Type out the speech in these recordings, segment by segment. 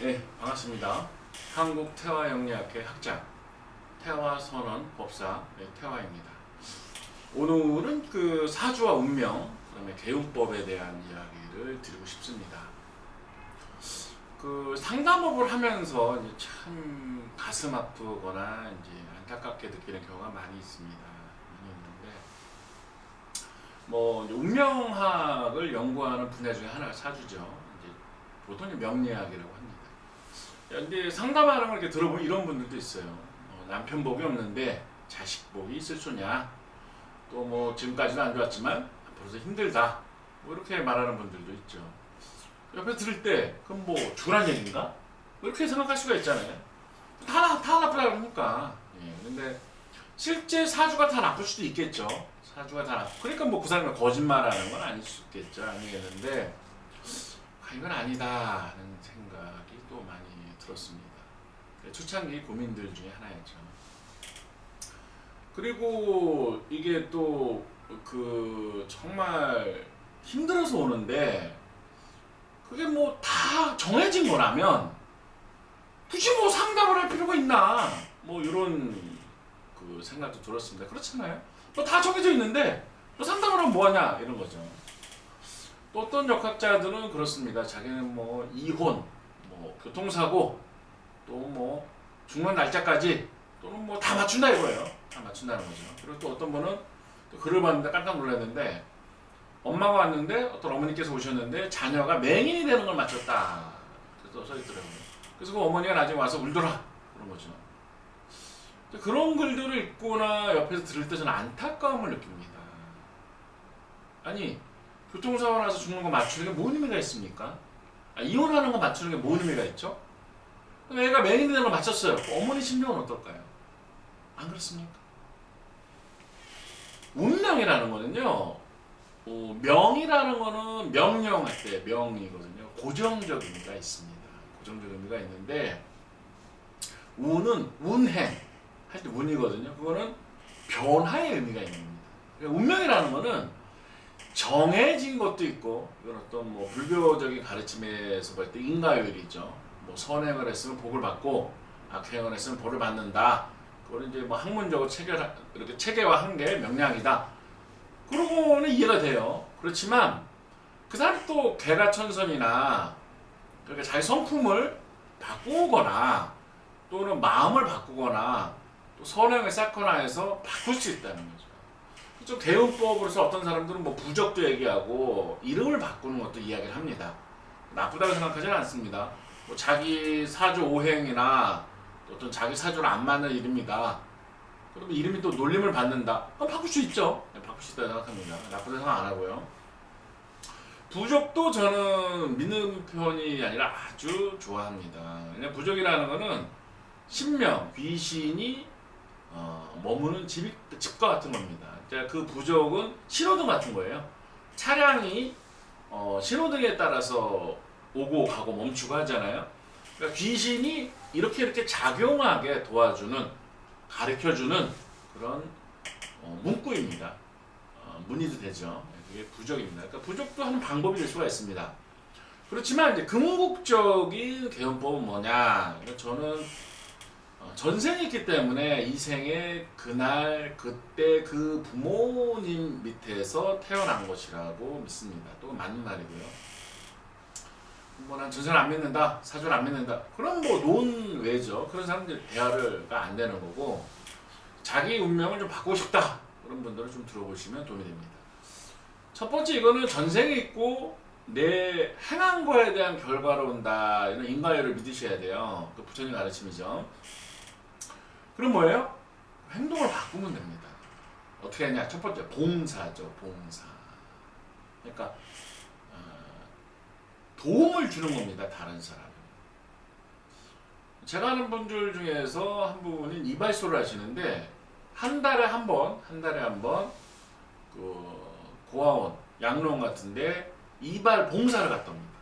네, 반갑습니다. 한국태화영리학회 학장, 태화선언 법사 태화입니다. 오늘은 그 사주와 운명, 그다음에 개운법에 대한 이야기를 드리고 싶습니다. 그 상담업을 하면서 이제 참 가슴 아프거나 이제 안타깝게 느끼는 경우가 많이 있습니다. 많이 있는데, 이제 운명학을 연구하는 분야 중에 하나가 사주죠. 이제 보통 명리학이라고 합니다. 근데 상담하는 걸 이렇게 들어보면 이런 분들도 있어요. 남편 복이 없는데 자식 복이 있을 소냐? 또 지금까지는 안 좋았지만 앞으로도 힘들다. 이렇게 말하는 분들도 있죠. 옆에 들을 때 그럼 죽으란 얘기인가? 이렇게 생각할 수가 있잖아요. 다 나쁘다 그러니까. 근데 실제 사주가 다 나쁠 수도 있겠죠. 사주가 다 나쁘. 그러니까 그 사람이 거짓말하는 건 아닐 수 있겠죠. 아니겠는데 이건 아니다는 생각이 또 많이 들었습니다. 초창기 고민들 중에 하나였죠. 그리고 이게 또 정말 힘들어서 오는데 그게 다 정해진 거라면 굳이 상담을 할 필요가 있나? 이런 생각도 들었습니다. 그렇잖아요. 다 정해져 있는데 상담을 하면 뭐하냐? 이런 거죠. 또 어떤 역학자들은 그렇습니다. 자기는 이혼, 교통사고, 또 죽는 날짜까지 또는 다 맞춘다 이거예요. 다 맞춘다는 거죠. 그리고 또 어떤 분은 또 글을 봤는데 깜짝 놀랐는데 엄마가 왔는데 어떤 어머니께서 오셨는데 자녀가 맹인이 되는 걸 맞췄다. 그래서 써있더라고요. 그래서 그 어머니가 나중에 와서 울더라. 그런 거죠. 그런 글들을 읽거나 옆에서 들을 때 저는 안타까움을 느낍니다. 아니 교통사고 나서 죽는 거 맞추는 게 뭔 의미가 있습니까? 이혼하는 거 맞추는 게 뭔 의미가 있죠? 애가 맹인이 되는 거 맞췄어요. 어머니 심정은 어떨까요? 안 그렇습니까? 운명이라는 거는요, 명이라는 거는 명령할 때 명이거든요. 고정적 의미가 있습니다. 고정적 의미가 있는데, 운은 운행, 할 때 운이거든요. 그거는 변화의 의미가 있는 겁니다. 그러니까 운명이라는 거는 정해진 것도 있고, 이건 어떤 불교적인 가르침에서 볼 때 인과율이죠. 선행을 했으면 복을 받고 악행을 했으면 벌을 받는다. 그걸 이제 학문적으로 이렇게 체계화한 게 명량이다. 그러고는 이해가 돼요. 그렇지만 그 사람이 또 개가천선이나 그렇게 자기 성품을 바꾸거나 또는 마음을 바꾸거나 또 선행을 쌓거나 해서 바꿀 수 있다는 거죠. 좀 개운법으로서 어떤 사람들은 부적도 얘기하고 이름을 바꾸는 것도 이야기를 합니다. 나쁘다고 생각하지는 않습니다. 자기 사주 오행이나 어떤 자기 사주랑 안 맞는 이름이다. 그러면 이름이 또 놀림을 받는다. 그럼 바꿀 수 있죠. 바꿀 수 있다고 생각합니다. 나쁘다고 생각 안 하고요. 부적도 저는 믿는 편이 아니라 아주 좋아합니다. 왜냐면 부적이라는 거는 신명, 귀신이 머무는 집과 같은 겁니다. 그 부적은 신호등 같은 거예요. 차량이 신호등에 따라서 오고 가고 멈추고 하잖아요. 그러니까 귀신이 이렇게 작용하게 도와주는, 가르쳐주는 그런 문구입니다. 문의도 되죠. 그게 부적입니다. 그러니까 부적도 하는 방법이 될 수가 있습니다. 그렇지만 이제 궁극적인 개운법은 뭐냐? 저는 전생이 있기 때문에 이 생에 그날 그때 그 부모님 밑에서 태어난 것이라고 믿습니다. 또 맞는 말이고요. 난 전생을 안 믿는다, 사주를 안 믿는다. 그럼 논외죠. 그런 사람들 대화가 안 되는 거고, 자기 운명을 좀 바꾸고 싶다. 그런 분들은 좀 들어보시면 도움이 됩니다. 첫 번째 이거는 전생에 있고 내 행한 거에 대한 결과로 온다. 이런 인과율을 믿으셔야 돼요. 그 부처님 가르침이죠. 그럼 뭐예요? 행동을 바꾸면 됩니다. 어떻게 하냐? 첫 번째 봉사죠. 봉사. 그러니까 도움을 주는 겁니다. 다른 사람. 제가 아는 분들 중에서 한 분은 이발소를 하시는데 한 달에 한 번 고아원, 양로원 같은데 이발 봉사를 갔다 옵니다.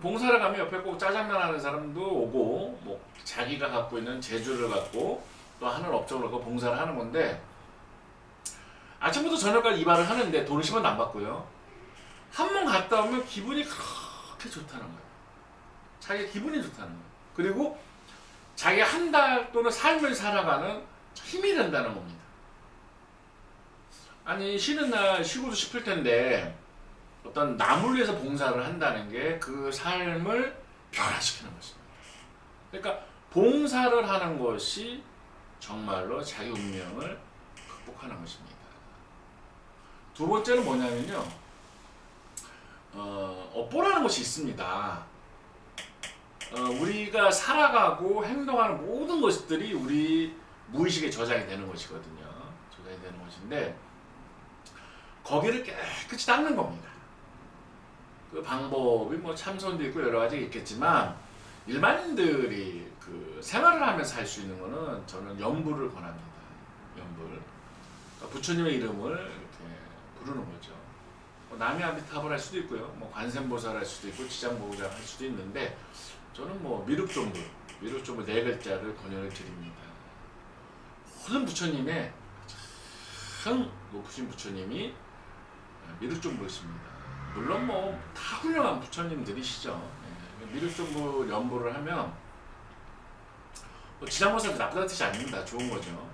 봉사를 가면 옆에 꼭 짜장면 하는 사람도 오고 자기가 갖고 있는 재주를 갖고 또 하는 업적으로 그 봉사를 하는 건데 아침부터 저녁까지 이발을 하는데 돈을 10원도 안 받고요. 한 번 갔다 오면 기분이 그렇게 좋다는 거예요. 자기 기분이 좋다는 거예요. 그리고 자기 한 달 또는 삶을 살아가는 힘이 된다는 겁니다. 아니 쉬는 날 쉬고도 싶을 텐데 어떤 남을 위해서 봉사를 한다는 게 그 삶을 변화시키는 것입니다. 그러니까 봉사를 하는 것이 정말로 자기 운명을 극복하는 것입니다. 두 번째는 뭐냐면요. 업보라는 것이 있습니다. 우리가 살아가고 행동하는 모든 것들이 우리 무의식에 저장이 되는 것이거든요. 저장이 되는 것인데 거기를 깨끗이 닦는 겁니다. 그 방법이 뭐 참선도 있고 여러 가지 있겠지만 일반인들이 그 생활을 하면서 할 수 있는 거는 저는 연불을 권합니다. 연불. 그러니까 부처님의 이름을 이렇게 부르는 거죠. 뭐 남이 아미타불 할 수도 있고요. 뭐 관세음보살 할 수도 있고 지장보호장 할 수도 있는데 저는 뭐 미륵존불 네 글자를 권유를 드립니다. 모든 부처님의 가장 높으신 부처님이 미륵존불이십니다. 물론 뭐 다 훌륭한 부처님들이시죠. 미륵존불 연보를 하면 뭐 지장보살도 나쁘다는 뜻이 아닙니다. 좋은 거죠.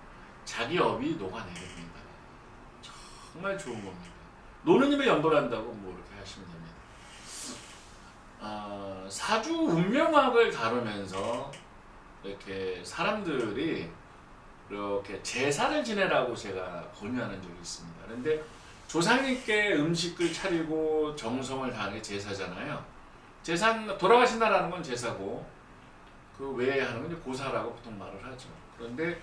자기 업이 녹아내립니다. 정말 좋은 겁니다. 노느님의 연보를 한다고 뭐 이렇게 하시면 됩니다. 사주 운명학을 다루면서 이렇게 사람들이 이렇게 제사를 지내라고 제가 권유하는 적이 있습니다. 그런데 조상님께 음식을 차리고 정성을 다하는 게 제사잖아요. 제사 돌아가신다라는 건 제사고 그 외에 하는 건 이제 고사라고 보통 말을 하죠. 그런데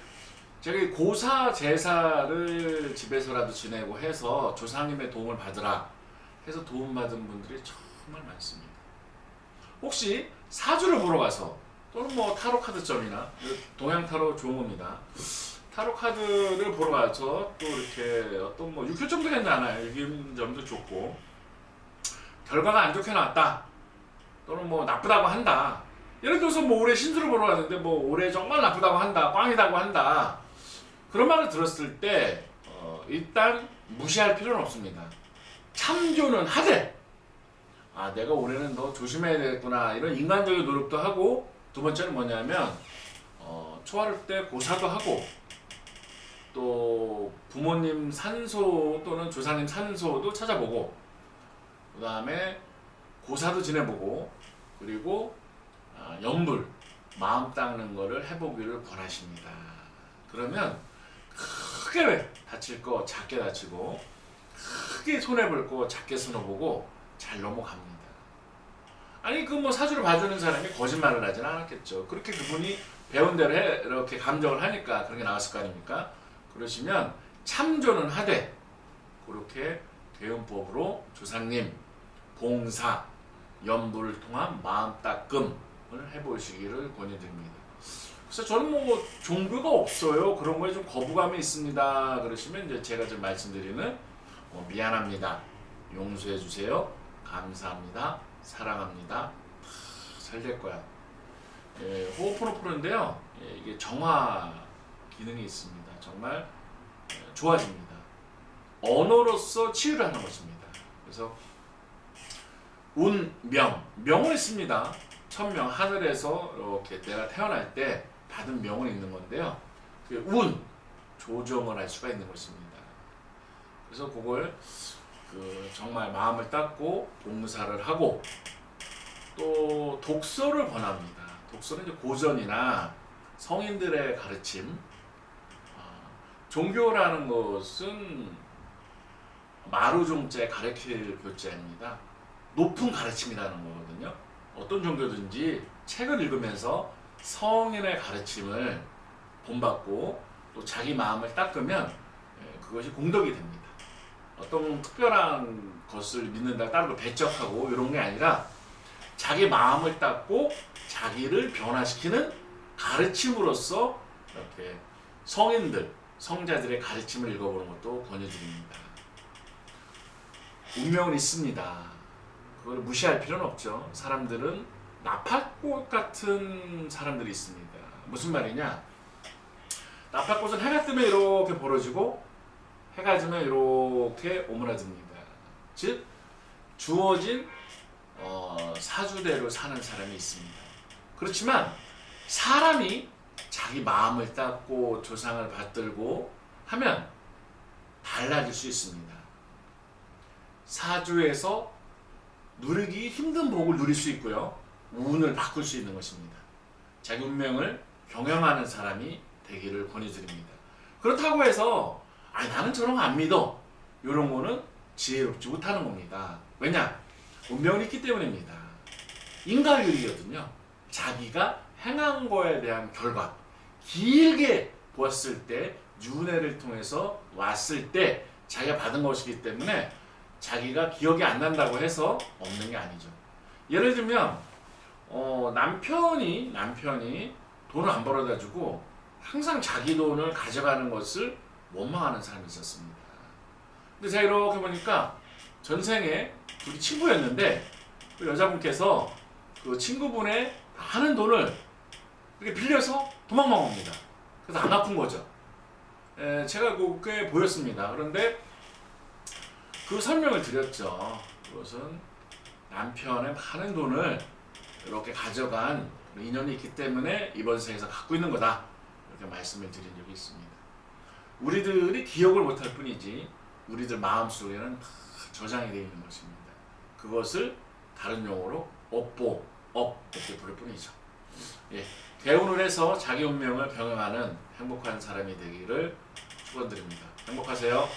제가 이 고사 제사를 집에서라도 지내고 해서 조상님의 도움을 받으라 해서 도움받은 분들이 정말 많습니다. 혹시 사주를 보러 가서 또는 뭐 타로 카드점이나 동양 타로 좋은 겁니다. 타로 카드를 보러 가서 또 이렇게 어떤 뭐 6회 정도 괜찮아요. 이긴 점도 좋고 결과가 안 좋게 나왔다 또는 뭐 나쁘다고 한다. 예를 들어서 뭐 올해 신수를 보러 갔는데 뭐 올해 정말 나쁘다고 한다, 꽝이라고 한다. 그런 말을 들었을 때 일단 무시할 필요는 없습니다. 참조는 하되 내가 올해는 더 조심해야 되겠구나 이런 인간적인 노력도 하고 두 번째는 뭐냐면 초하를 때 고사도 하고 또 부모님 산소 또는 조사님 산소도 찾아보고 그 다음에 고사도 지내보고 그리고 연불 마음 닦는 거를 해보기를 권하십니다. 그러면 크게 다칠 거 작게 다치고 크게 손해볼 거 작게 손해보고 잘 넘어갑니다. 아니 그 뭐 사주를 봐주는 사람이 거짓말을 하진 않았겠죠. 그렇게 그분이 배운 대로 이렇게 감정을 하니까 그런 게 나왔을 거 아닙니까? 그러시면 참조는 하되 그렇게 대운법으로 조상님 봉사 연불을 통한 마음 닦음을 해보시기를 권유드립니다. 그래서 저는 뭐 종교가 없어요. 그런 거에 좀 거부감이 있습니다. 그러시면 이제 제가 좀 말씀드리는 미안합니다. 용서해 주세요. 감사합니다. 사랑합니다. 잘 될 거야. 호호포노포노인데요. 이게 정화 기능이 있습니다. 정말 좋아집니다. 언어로서 치유를 하는 것입니다. 그래서 운, 명은 있습니다. 천명 하늘에서 이렇게 내가 태어날 때 받은 명은 있는 건데요. 그 운 조정을 할 수가 있는 것입니다. 그래서 그걸 정말 마음을 닦고 봉사를 하고 또 독서를 권합니다. 독서는 이제 고전이나 성인들의 가르침. 종교라는 것은 마루종자에 가르칠 교자입니다. 높은 가르침이라는 거거든요. 어떤 종교든지 책을 읽으면서 성인의 가르침을 본받고 또 자기 마음을 닦으면 그것이 공덕이 됩니다. 어떤 특별한 것을 믿는다 다른 걸 배척하고 이런 게 아니라 자기 마음을 닦고 자기를 변화시키는 가르침으로써 이렇게 성인들, 성자들의 가르침을 읽어보는 것도 권유드립니다. 운명은 있습니다. 그걸 무시할 필요는 없죠. 사람들은 나팔꽃 같은 사람들이 있습니다. 무슨 말이냐? 나팔꽃은 해가 뜨면 이렇게 벌어지고 해가 지면 이렇게 오므라집니다. 즉 주어진 사주대로 사는 사람이 있습니다. 그렇지만 사람이 자기 마음을 닦고 조상을 받들고 하면 달라질 수 있습니다. 사주에서 누리기 힘든 복을 누릴 수 있고요. 운을 바꿀 수 있는 것입니다. 자기 운명을 경영하는 사람이 되기를 권유드립니다. 그렇다고 해서 나는 저런 거 안 믿어. 이런 거는 지혜롭지 못하는 겁니다. 왜냐? 운명이 있기 때문입니다. 인과율이거든요. 자기가 행한 거에 대한 결과 길게 보았을 때 윤회를 통해서 왔을 때 자기가 받은 것이기 때문에 자기가 기억이 안 난다고 해서 없는 게 아니죠. 예를 들면 남편이 돈을 안 벌어다 주고 항상 자기 돈을 가져가는 것을 원망하는 사람이 있었습니다. 근데 제가 이렇게 보니까 전생에 둘이 친구였는데 그 여자분께서 그 친구분의 많은 돈을 이렇게 빌려서 도망만 옵니다. 그래서 안 아픈 거죠. 제가 꽤 보였습니다. 그런데 그 설명을 드렸죠. 그것은 남편의 많은 돈을 이렇게 가져간 인연이 있기 때문에 이번 생에서 갖고 있는 거다. 이렇게 말씀을 드린 적이 있습니다. 우리들이 기억을 못할 뿐이지 우리들 마음속에는 다 저장이 되어 있는 것입니다. 그것을 다른 용어로 업보, 이렇게 부를 뿐이죠. 예, 개운을 해서 자기 운명을 경영하는 행복한 사람이 되기를 축원드립니다. 행복하세요.